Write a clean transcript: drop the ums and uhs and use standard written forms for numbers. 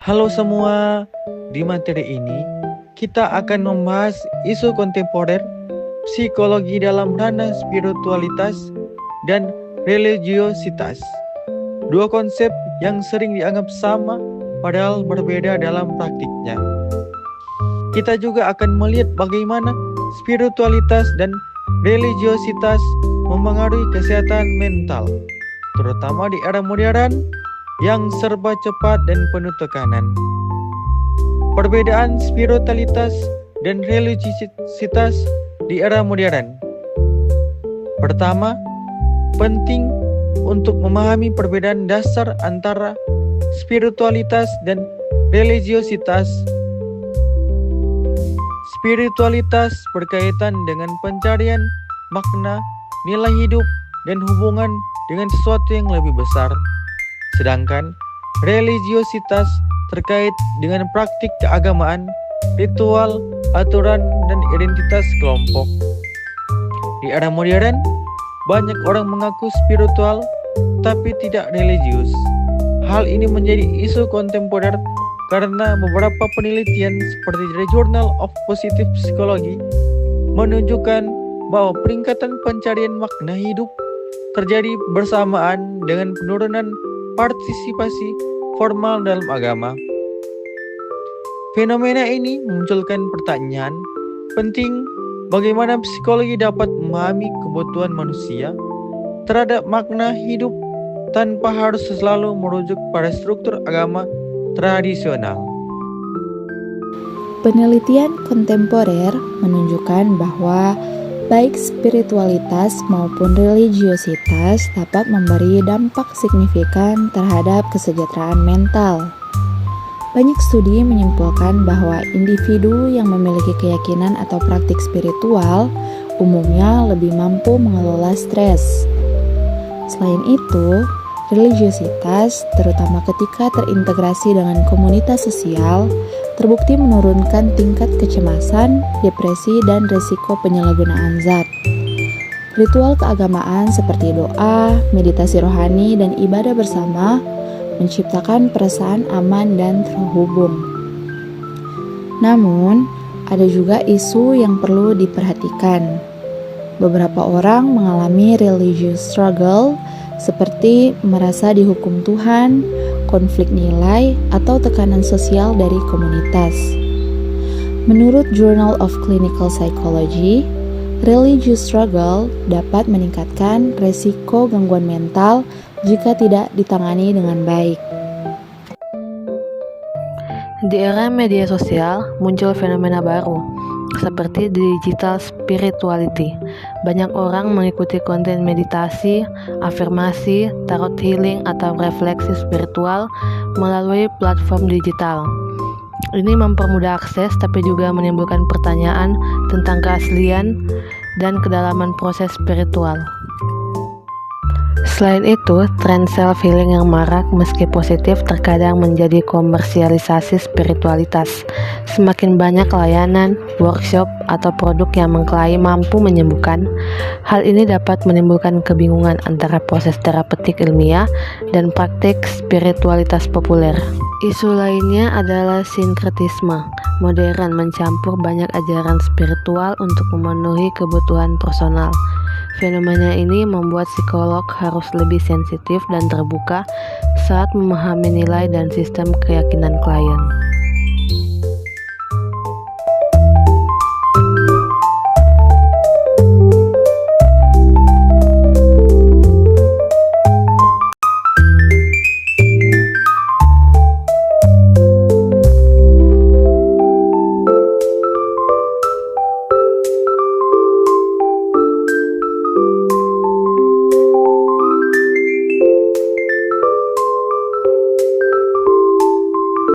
Halo semua, di materi ini kita akan membahas isu kontemporer, psikologi dalam ranah spiritualitas, dan religiositas. Dua konsep yang sering dianggap sama padahal berbeda dalam praktiknya. Kita juga akan melihat bagaimana spiritualitas dan religiositas mempengaruhi kesehatan mental, terutama di era modern yang serba cepat dan penuh tekanan. Perbedaan spiritualitas dan religiositas di era modern. Pertama, penting untuk memahami perbedaan dasar antara spiritualitas dan religiositas. Spiritualitas berkaitan dengan pencarian makna, nilai hidup, dan hubungan dengan sesuatu yang lebih besar. Sedangkan religiositas terkait dengan praktik keagamaan, ritual, aturan, dan identitas kelompok. Di era modern, banyak orang mengaku spiritual tapi tidak religius. Hal ini menjadi isu kontemporer karena beberapa penelitian seperti The Journal of Positive Psychology menunjukkan bahwa peningkatan pencarian makna hidup terjadi bersamaan dengan penurunan partisipasi formal dalam agama. Fenomena ini memunculkan pertanyaan penting bagaimana psikologi dapat memahami kebutuhan manusia terhadap makna hidup tanpa harus selalu merujuk pada struktur agama tradisional. Penelitian kontemporer menunjukkan bahwa baik spiritualitas maupun religiositas dapat memberi dampak signifikan terhadap kesejahteraan mental. Banyak studi menyimpulkan bahwa individu yang memiliki keyakinan atau praktik spiritual umumnya lebih mampu mengelola stres. Selain itu, religiositas, terutama ketika terintegrasi dengan komunitas sosial, terbukti menurunkan tingkat kecemasan, depresi, dan risiko penyalahgunaan zat. Ritual keagamaan seperti doa, meditasi rohani, dan ibadah bersama menciptakan perasaan aman dan terhubung. Namun, ada juga isu yang perlu diperhatikan. Beberapa orang mengalami religious struggle seperti merasa dihukum Tuhan, konflik nilai, atau tekanan sosial dari komunitas. Menurut Journal of Clinical Psychology, religious struggle dapat meningkatkan resiko gangguan mental jika tidak ditangani dengan baik. Di era media sosial muncul fenomena baru seperti digital spirituality. Banyak orang mengikuti konten meditasi, afirmasi, tarot healing, atau refleksi spiritual melalui platform digital. Ini mempermudah akses tapi juga menimbulkan pertanyaan tentang keaslian dan kedalaman proses spiritual. Selain itu, tren self-healing yang marak meski positif terkadang menjadi komersialisasi spiritualitas. Semakin banyak layanan, workshop, atau produk yang mengklaim mampu menyembuhkan. Hal ini dapat menimbulkan kebingungan antara proses terapeutik ilmiah dan praktik spiritualitas populer. Isu lainnya adalah sinkretisme modern mencampur banyak ajaran spiritual untuk memenuhi kebutuhan personal. Fenomena ini membuat psikolog harus lebih sensitif dan terbuka saat memahami nilai dan sistem keyakinan klien.